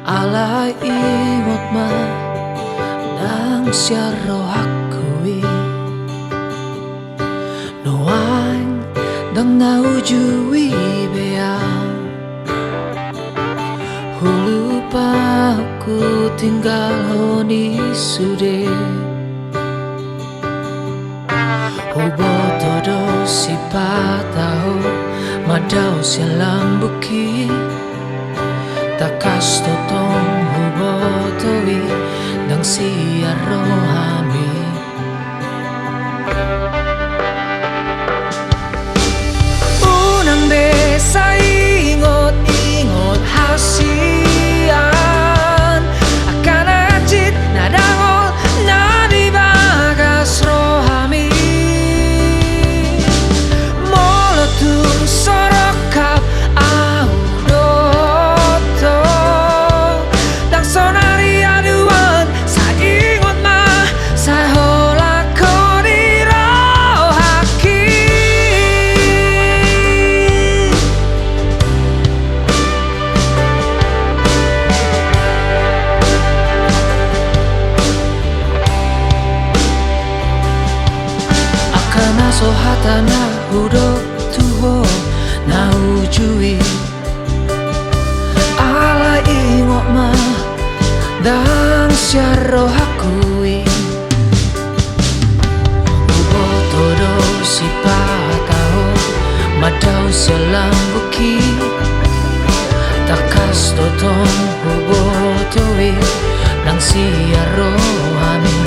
Alay ingot ma nang siaro hakui Noang dang naujui bea Hulupa aku tinggal honi sude Hubo todo si patao madao sialang buki Takas totong hubo towi nang siaro hami Unang besa ingot-ingot hasian Akan ajit nadangol na di bagas rohami Molotun sorokap audoto Dang sonari aduan sa ingot ma sa hola kodiro haki Akana sohatana hudok tuho na ujui Ala ingot ma dang siaro hakui Ubo todo si patao madao sialang buki Takas totong ubo towi nang siaro hami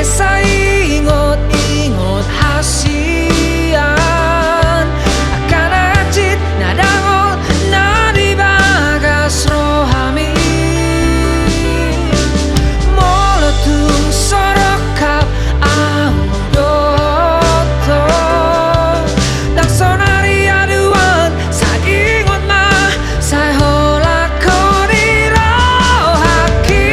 Sa ingot-ingot hasian Akan ajit nadangol na di bagas rohami Molotun sorokap audoto Dang sonari aduan sa ingot ma sa hola kodiro haki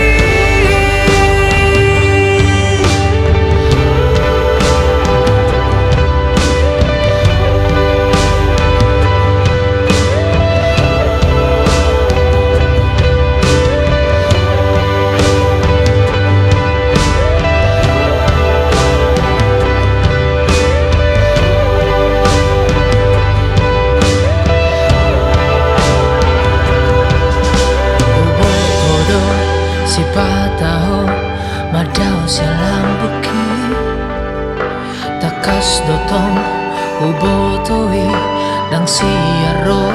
Si patao madao sialang buki Takas dotong ubo towi nang siaro